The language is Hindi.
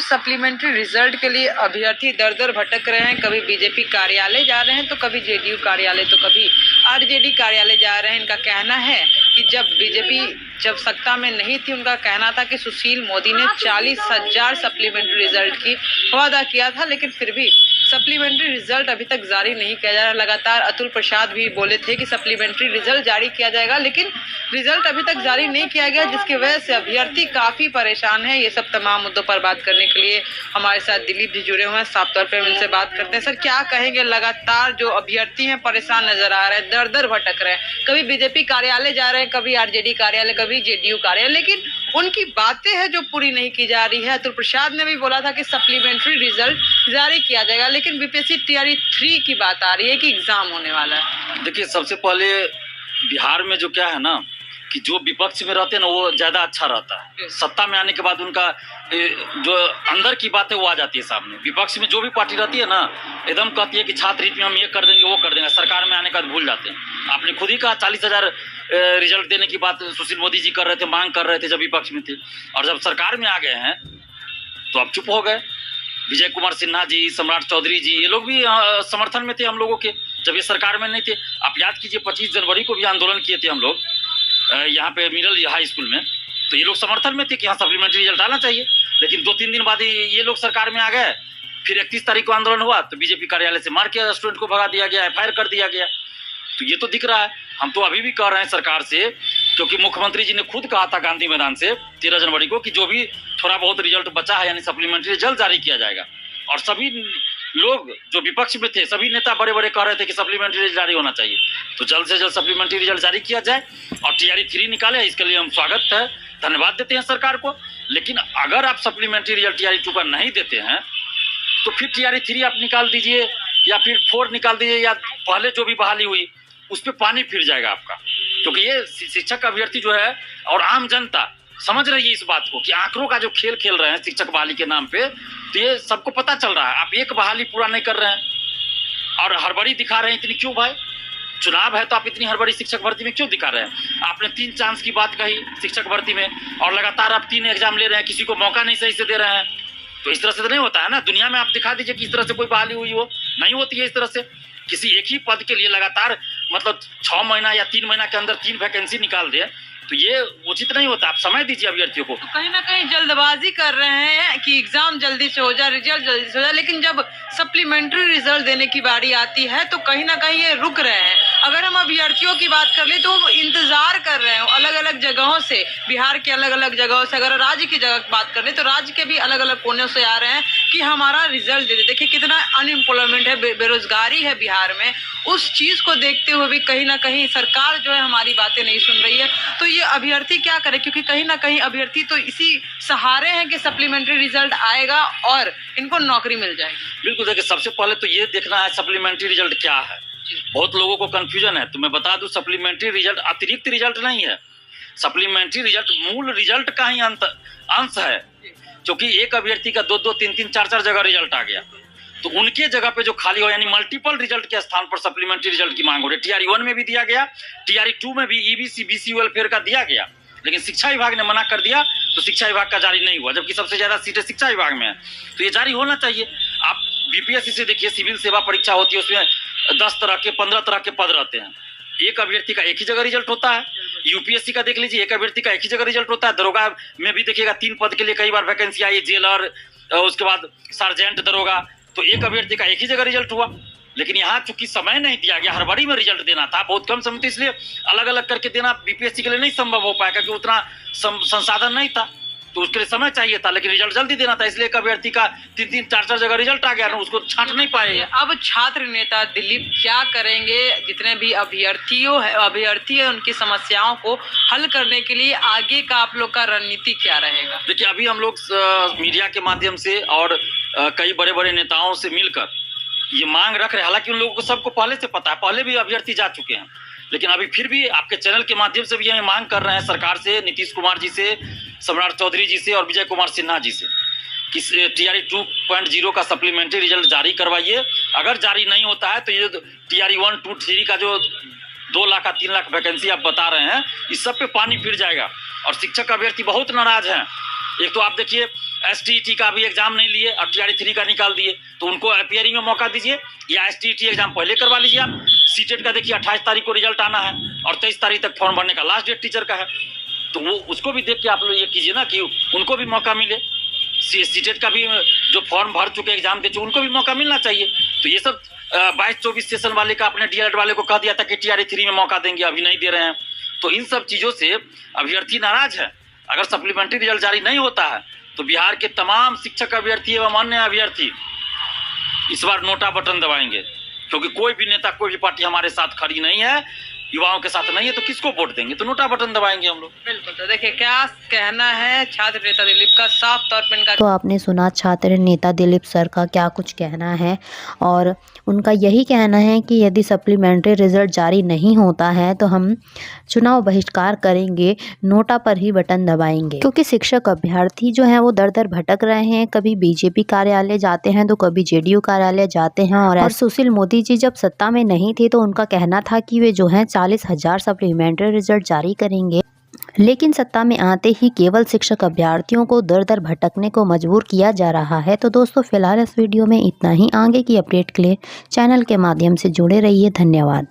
सप्लीमेंट्री रिजल्ट के लिए अभ्यर्थी दर दर भटक रहे हैं। कभी बीजेपी कार्यालय जा रहे हैं तो कभी जेडीयू कार्यालय तो कभी आरजेडी कार्यालय जा रहे हैं। इनका कहना है कि जब बीजेपी सत्ता में नहीं थी, उनका कहना था कि सुशील मोदी ने 40,000 सप्लीमेंट्री रिजल्ट की वादा किया था, लेकिन फिर भी सप्लीमेंट्री रिजल्ट अभी तक जारी नहीं किया जा रहा। लगातार अतुल प्रसाद भी बोले थे कि सप्लीमेंट्री रिजल्ट जारी किया जाएगा, लेकिन रिजल्ट अभी तक जारी नहीं किया गया, जिसकी वजह से अभ्यर्थी काफी परेशान है। ये सब तमाम मुद्दों पर बात करने के लिए हमारे साथ दिलीप जी जुड़े हुए हैं। साफ तौर पे हम इनसे बात करते हैं। सर, क्या कहेंगे? लगातार जो अभ्यर्थी हैं परेशान नजर आ रहे हैं, दर दर भटक रहे हैं, कभी बीजेपी कार्यालय जा रहे हैं, कभी आरजेडी कार्यालय, कभी जेडीयू कार्यालय, लेकिन उनकी बातें हैं जो पूरी नहीं की जा रही है। अतुल प्रसाद ने भी बोला था कि सप्लीमेंट्री रिजल्ट जारी किया जाएगा, लेकिन बीपीएससी टीआरई 3 की बात आ रही है कि एग्जाम होने वाला है। देखिए, सबसे पहले बिहार में जो क्या है ना कि जो विपक्ष में रहते हैं ना वो ज्यादा अच्छा रहता है। सत्ता में आने के बाद उनका जो अंदर की बातें वो आ जाती है सामने। विपक्ष में जो भी पार्टी रहती है ना एकदम कहती है कि छात्र हित में हम ये कर देंगे वो कर देंगे, सरकार में आने का भूल जाते हैं। आपने खुद ही कहा 40,000 रिजल्ट देने की बात सुशील मोदी जी कर रहे थे, मांग कर रहे थे जब विपक्ष में थे, और जब सरकार में आ गए हैं तो अब चुप हो गए। विजय कुमार सिन्हा जी, सम्राट चौधरी जी, ये लोग भी समर्थन में थे हम लोगों के जब ये सरकार में नहीं थे। आप याद कीजिए 25 जनवरी को भी आंदोलन किए थे हम लोग यहाँ पे मिडिल हाई स्कूल में, तो ये लोग समर्थन में थे कि हाँ सप्लीमेंट्री रिजल्ट आना चाहिए। लेकिन 2-3 दिन बाद ये लोग सरकार में आ गए। फिर 31 तारीख को आंदोलन हुआ तो बीजेपी कार्यालय से मार के स्टूडेंट को भगा दिया गया, एफआईआर कर दिया गया। तो ये तो दिख रहा है। हम तो अभी भी कह रहे हैं सरकार से, क्योंकि मुख्यमंत्री जी ने खुद कहा था गांधी मैदान से 13 जनवरी को कि जो भी थोड़ा बहुत रिजल्ट बचा है यानी सप्लीमेंट्री जल्द जारी किया जाएगा। और सभी लोग जो विपक्ष में थे, सभी नेता बड़े बड़े कह रहे थे कि सप्लीमेंट्री रिजल्ट जारी होना चाहिए, तो जल्द से जल्द सप्लीमेंट्री रिजल्ट जारी किया जाए और टीआरई 3 निकाले। इसके लिए हम स्वागत है, धन्यवाद देते हैं सरकार को। लेकिन अगर आप सप्लीमेंट्री रिजल्ट टीआरई 2 का नहीं देते हैं तो फिर टीआरई 3 आप निकाल दीजिए या फिर 4 निकाल दीजिए, या पहले जो भी बहाली हुई उस पर पानी फिर जाएगा आपका। क्योंकि ये शिक्षक अभ्यर्थी जो है और आम जनता समझ रही है इस बात को कि आंकड़ों का जो खेल खेल रहे हैं शिक्षक बहाली के नाम पे, तो ये सबको पता चल रहा है। आप एक बहाली पूरा नहीं कर रहे हैं और हड़बड़ी दिखा रहे हैं इतनी क्यों भाई? चुनाव है तो आप इतनी हड़बड़ी शिक्षक भर्ती में क्यों दिखा रहे हैं? आपने 3 चांस की बात कही शिक्षक भर्ती में और लगातार आप 3 एग्जाम ले रहे हैं, किसी को मौका नहीं सही से दे रहे हैं। तो इस तरह से तो नहीं होता है ना। दुनिया में आप दिखा दीजिए कि इस तरह से कोई बहाली हुई हो, नहीं होती है इस तरह से। किसी एक ही पद के लिए लगातार मतलब 6 महीना या 3 महीना के अंदर 3 वैकेंसी निकाल दे, तो ये उचित नहीं होता। आप समय दीजिए अभ्यर्थियों को। तो कहीं ना कहीं जल्दबाजी कर रहे हैं कि एग्जाम जल्दी से हो जाए, रिजल्ट जल्दी से हो जाए, लेकिन जब सप्लीमेंट्री रिजल्ट देने की बारी आती है तो कहीं ना कहीं ये रुक रहे हैं। अगर हम अभ्यर्थियों की बात कर ले तो वो इंतजार कर रहे हैं अलग अलग जगहों से, बिहार के अलग अलग जगहों से। अगर राज्य की जगह की बात कर ले तो राज्य के भी अलग अलग कोनों से आ रहे हैं कि हमारा रिजल्ट दे दे। देखिए कितना अनएम्प्लॉयमेंट है, बेरोजगारी है बिहार में। उस चीज को देखते हुए भी कहीं ना कहीं सरकार जो है हमारी बातें नहीं सुन रही है। तो ये अभ्यर्थी क्या करे? क्योंकि कहीं ना कहीं अभ्यर्थी तो इसी सहारे हैं कि सप्लीमेंट्री रिजल्ट आएगा और इनको नौकरी मिल जाएगी। बिल्कुल। देखिए, सबसे पहले तो ये देखना है सप्लीमेंट्री रिजल्ट क्या है। बहुत लोगों को कंफ्यूजन है, तो मैं बता दूं सप्लीमेंट्री रिजल्ट अतिरिक्त रिजल्ट नहीं है। सप्लीमेंट्री रिजल्ट मूल रिजल्ट का ही अंश है। क्योंकि एक अभ्यर्थी का 2-2, 3-3, 4-4 जगह रिजल्ट आ गया, तो उनके जगह पे जो खाली हो यानी मल्टीपल रिजल्ट के स्थान पर सप्लीमेंट्री रिजल्ट की मांग हो रही है। टीआरई 1 में भी दिया गया, टीआरई 2 में भी ईबीसी बीसी वेलफेयर का दिया गया, लेकिन शिक्षा विभाग ने मना कर दिया, तो शिक्षा विभाग का जारी नहीं हुआ, जबकि सबसे ज्यादा सीटें शिक्षा विभाग में है। तो ये जारी होना चाहिए। आप बीपीएससी से देखिए, सिविल सेवा परीक्षा होती है, उसमें 10 तरह के 15 तरह के पद रहते हैं। एक अभ्यर्थी का एक ही जगह रिजल्ट होता है। यूपीएससी का देख लीजिए, एक अभ्यर्थी का एक ही जगह रिजल्ट होता है। दरोगा में भी देखिएगा 3 पद के लिए कई बार वैकेंसी आई, जेलर, उसके बाद सार्जेंट दरोगा, तो एक अभ्यर्थी का एक ही जगह रिजल्ट हुआ। लेकिन यहाँ चूंकि समय नहीं दिया गया, हड़बड़ी में रिजल्ट देना था, बहुत कम समय, तो इसलिए अलग अलग करके देना बीपीएससी के लिए नहीं संभव हो पाया, क्योंकि उतना संसाधन नहीं था, तो उसके लिए समय चाहिए था। लेकिन रिजल्ट जल्दी देना था, इसलिए एक अभ्यर्थी का 3-3, 4-4 जगह रिजल्ट आ गया ना, उसको छांट नहीं पाए। अब छात्र नेता दिलीप क्या करेंगे? जितने भी अभ्यर्थी है उनकी समस्याओं को हल करने के लिए आगे का आप लोग का रणनीति क्या रहेगा? देखिए, अभी हम लोग मीडिया के माध्यम से और कई बड़े बड़े नेताओं से मिलकर ये मांग रख रहे हैं। हालांकि उन लोगों को सबको पहले से पता है, पहले भी अभ्यर्थी जा चुके हैं, लेकिन अभी फिर भी आपके चैनल के माध्यम से भी ये मांग कर रहे हैं सरकार से, नीतीश कुमार जी से, सम्राट चौधरी जी से और विजय कुमार सिन्हा जी से कि टीआरई 2.0 का सप्लीमेंट्री रिजल्ट जारी करवाइए। अगर जारी नहीं होता है तो ये टीआरई 1, 2, 3 का जो 2 लाख या 3 लाख वैकेंसी आप बता रहे हैं, इस सब पे पानी फिर जाएगा। और शिक्षक अभ्यर्थी बहुत नाराज हैं एक तो आप देखिए STET का भी एग्जाम नहीं लिए और TRE 3 का निकाल दिए, तो उनको अपीयरिंग में मौका दीजिए, या STET एग्जाम पहले करवा लीजिए आप। सीटेट का देखिए 28 तारीख को रिजल्ट आना है और 23 तारीख तक फॉर्म भरने का लास्ट डेट टीचर का है, तो वो उसको भी देख के आप लोग ये कीजिए ना कि उनको भी मौका मिले। सीटेट का भी जो फॉर्म भर चुके एग्जाम दे चुके उनको भी मौका मिलना चाहिए। तो ये सब 22-24 सेशन वाले का अपने DLED वाले को कह दिया था कि TRE 3 में मौका देंगे, अभी नहीं दे रहे हैं। तो इन सब चीज़ों से अभ्यर्थी नाराज है। अगर सप्लीमेंट्री रिजल्ट जारी नहीं होता है तो बिहार के तमाम शिक्षक अभ्यर्थी एवं अन्य अभ्यर्थी इस बार नोटा बटन दबाएंगे, क्योंकि कोई भी नेता, कोई भी पार्टी हमारे साथ खड़ी नहीं है, युवाओं के साथ नहीं है, तो किसको वोट देंगे? तो नोटा बटन दबाएंगे हम लोग। बिल्कुल। तो देखिए क्या कहना है छात्र नेता दिलीप का, साफ तौर पर इनका। तो आपने सुना छात्र नेता दिलीप सर का क्या कुछ कहना है, और उनका यही कहना है कि यदि सप्लीमेंट्री रिजल्ट जारी नहीं होता है तो हम चुनाव बहिष्कार करेंगे, नोटा पर ही बटन दबाएंगे। क्योंकि शिक्षक अभ्यर्थी जो हैं वो दर दर भटक रहे हैं, कभी बीजेपी कार्यालय जाते हैं तो कभी JDU कार्यालय जाते हैं। और सुशील मोदी जी जब सत्ता में नहीं थे तो उनका कहना था कि वे जो हैं 40,000 सप्लीमेंट्री रिजल्ट जारी करेंगे, लेकिन सत्ता में आते ही केवल शिक्षक अभ्यर्थियों को दर दर भटकने को मजबूर किया जा रहा है। तो दोस्तों फिलहाल इस वीडियो में इतना ही। आगे की अपडेट के लिए चैनल के माध्यम से जुड़े रहिए। धन्यवाद।